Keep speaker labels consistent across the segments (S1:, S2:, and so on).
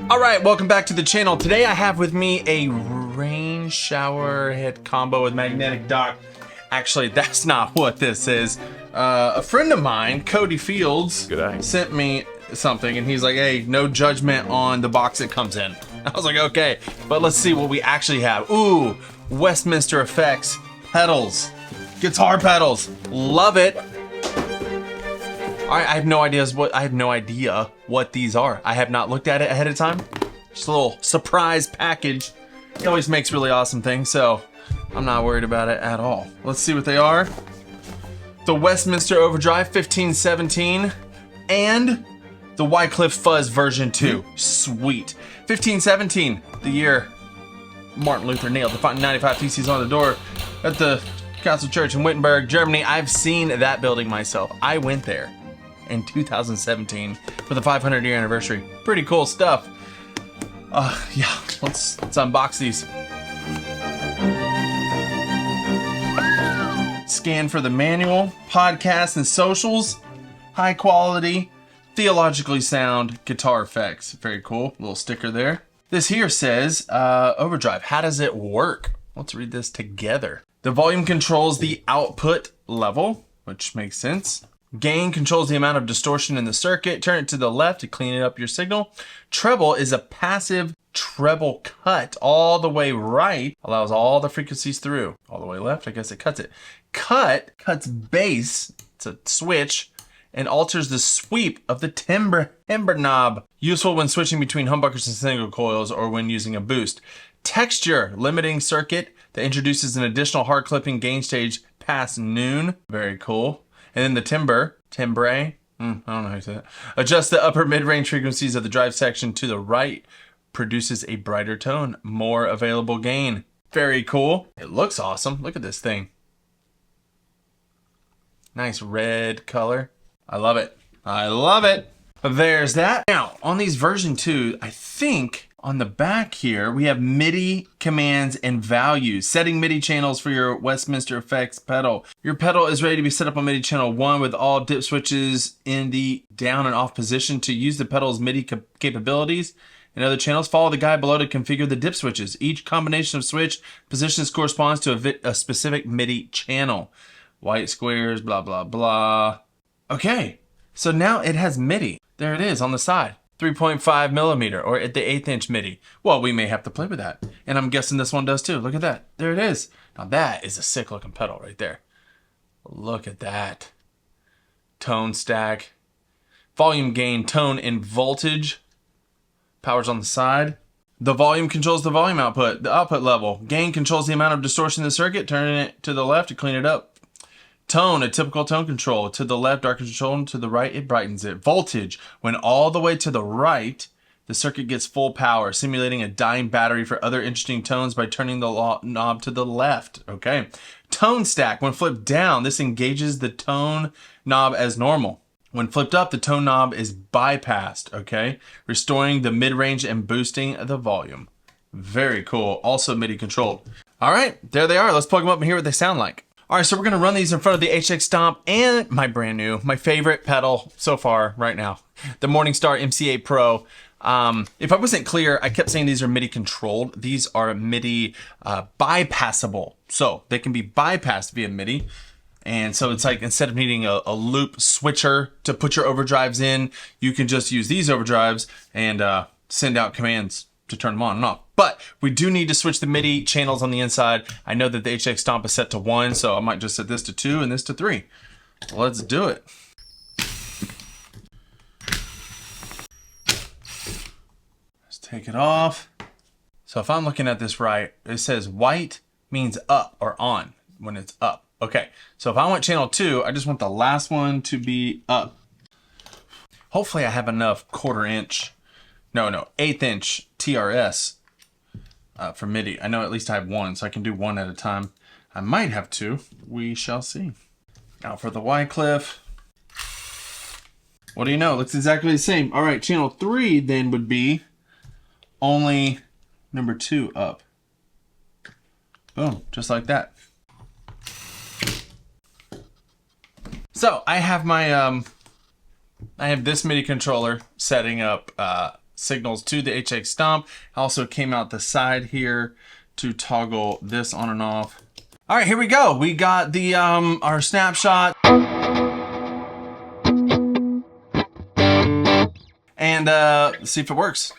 S1: All right, welcome back to the channel. Today I have with me a rain shower head combo with magnetic dock. Actually, that's not what this is. A friend of mine, Cody Fields, sent me something and he's like, hey, no judgment on the box it comes in. I was like, okay, but let's see what we actually have. Ooh, Westminster Effects pedals, guitar pedals, love it. I have no idea what these are. I have not looked at it ahead of time. Just a little surprise package. He always makes really awesome things, so I'm not worried about it at all. Let's see what they are. The Westminster Overdrive 1517 and the Wycliffe Fuzz version 2. Sweet. 1517, the year Martin Luther nailed the 95 Theses on the door at the Council Church in Wittenberg, Germany. I've seen that building myself. I went there in 2017 for the 500-year anniversary. Pretty cool stuff. Yeah, let's unbox these. Scan for the manual, podcasts and socials, high quality, theologically sound guitar effects. Very cool, little sticker there. This here says, Overdrive, how does it work? Let's read this together. The volume controls the output level, which makes sense. Gain controls the amount of distortion in the circuit. Turn it to the left to clean up your signal. Treble is a passive treble cut all the way right. Allows all the frequencies through. All the way left, I guess it cuts it. Cut cuts bass. It's a switch and alters the sweep of the timbre knob. Useful when switching between humbuckers and single coils or when using a boost. Texture limiting circuit that introduces an additional hard clipping gain stage past noon. Very cool. And then the timbre, I don't know how you say that. Adjust the upper mid-range frequencies of the drive section to the right. Produces a brighter tone, more available gain. Very cool. It looks awesome. Look at this thing. Nice red color. I love it. I love it. There's that. Now, on these version 2, I think on the back here, we have MIDI commands and values. Setting MIDI channels for your Westminster Effects pedal. Your pedal is ready to be set up on MIDI channel 1 with all dip switches in the down and off position. To use the pedal's MIDI capabilities and other channels, follow the guide below to configure the dip switches. Each combination of switch positions corresponds to a specific MIDI channel. White squares, blah, blah, blah. Okay, so now it has MIDI. There it is on the side. 3.5 millimeter or at the 1/8 inch MIDI. Well, we may have to play with that. And I'm guessing this one does too. Look at that. There it is. Now that is a sick looking pedal right there. Look at that. Tone stack. Volume gain, tone, and voltage. Power's on the side. The volume controls the volume output, the output level. Gain controls the amount of distortion in the circuit, turning it to the left to clean it up. Tone, a typical tone control. To the left, darkens control, and to the right, it brightens it. Voltage, when all the way to the right, the circuit gets full power, simulating a dying battery for other interesting tones by turning the knob to the left. Okay. Tone stack, when flipped down, this engages the tone knob as normal. When flipped up, the tone knob is bypassed, okay? Restoring the mid-range and boosting the volume. Very cool. Also MIDI controlled. All right, there they are. Let's plug them up and hear what they sound like. All right, so we're gonna run these in front of the HX Stomp and my brand new, my favorite pedal so far right now, the Morningstar MC8 Pro. If I wasn't clear, I kept saying these are MIDI controlled. These are MIDI bypassable. So they can be bypassed via MIDI. And so it's like, instead of needing a loop switcher to put your overdrives in, you can just use these overdrives and send out commands to turn them on and off. But we do need to switch the MIDI channels on the inside. I know that the HX Stomp is set to 1, so I might just set this to 2 and this to 3. Let's do it. Let's take it off. So if I'm looking at this right, it says white means up or on when it's up. Okay, so if I want channel 2, I just want the last one to be up. Hopefully I have enough 1/4 inch, no, 1/8 inch TRS for MIDI. I know at least I have 1, so I can do 1 at a time. I might have 2. We shall see. Now for the Wycliffe. What do you know? It looks exactly the same. All right, channel 3 then would be only number 2 up. Boom, just like that. So I have my I have this MIDI controller setting up signals to the HX stump. Also came out the side here to toggle this on and off. All right, here we go. We got the our snapshot. And see if it works.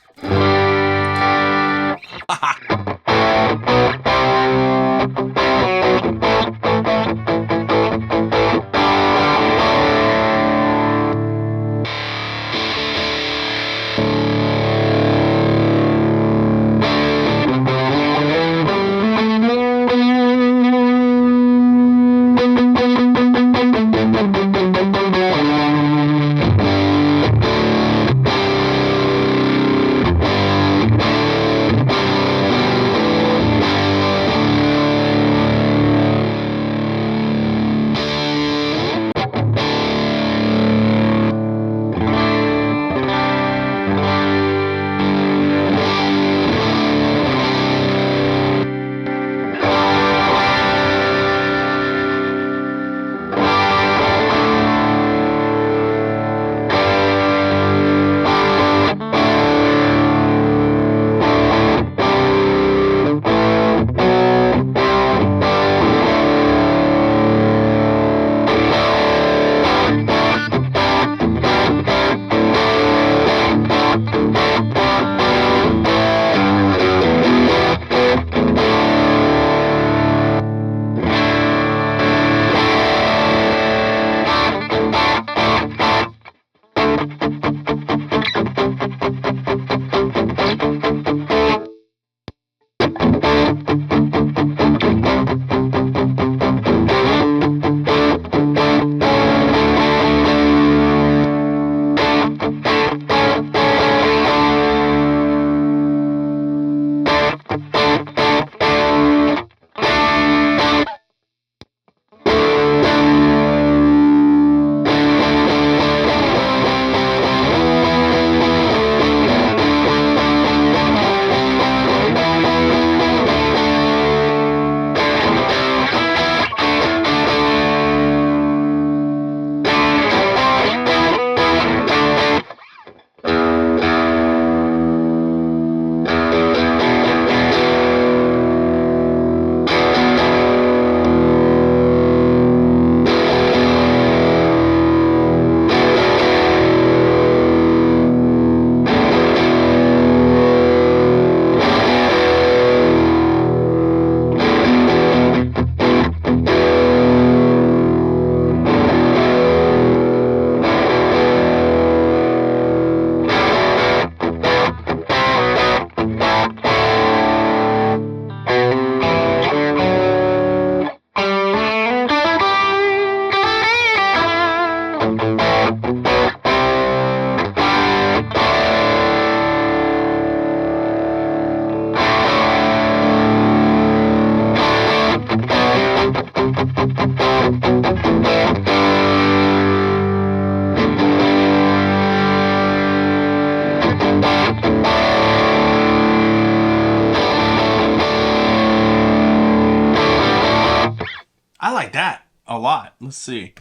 S1: I like that a lot. Let's see.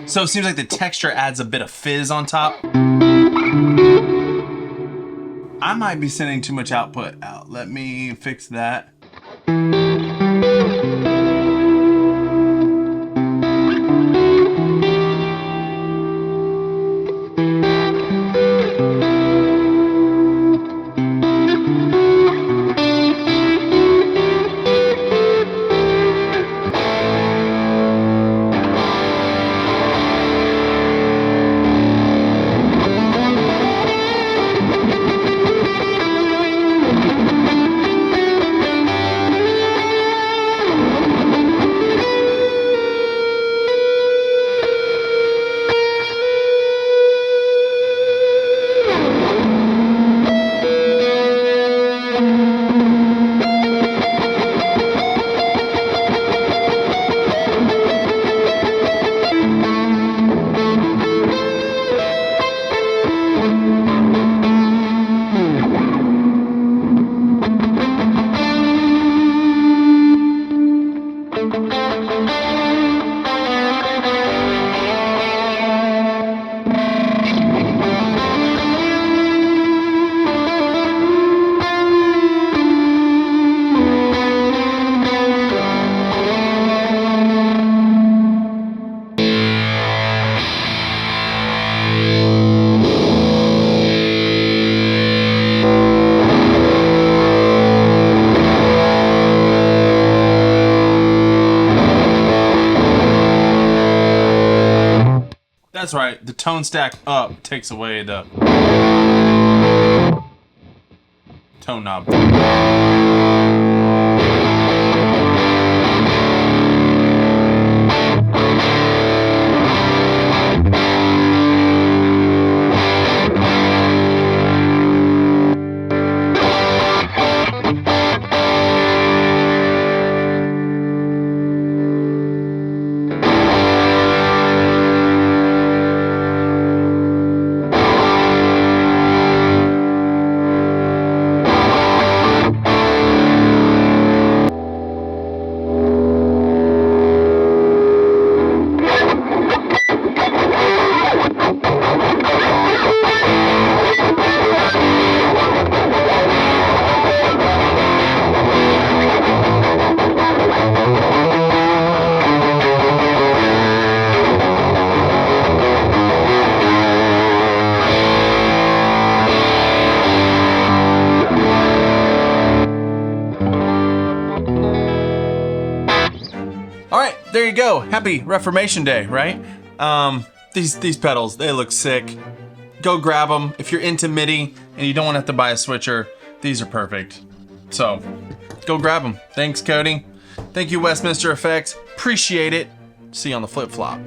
S1: So it seems like the texture adds a bit of fizz on top. I might be sending too much output out. Let me fix that. that's right. The tone stack up takes away the tone knob. All right, there you go. Happy Reformation Day, right? These pedals, they look sick. Go grab them. If you're into MIDI and you don't want to have to buy a switcher, these are perfect. So go grab them. Thanks, Cody. Thank you, Westminster Effects. Appreciate it. See you on the flip flop.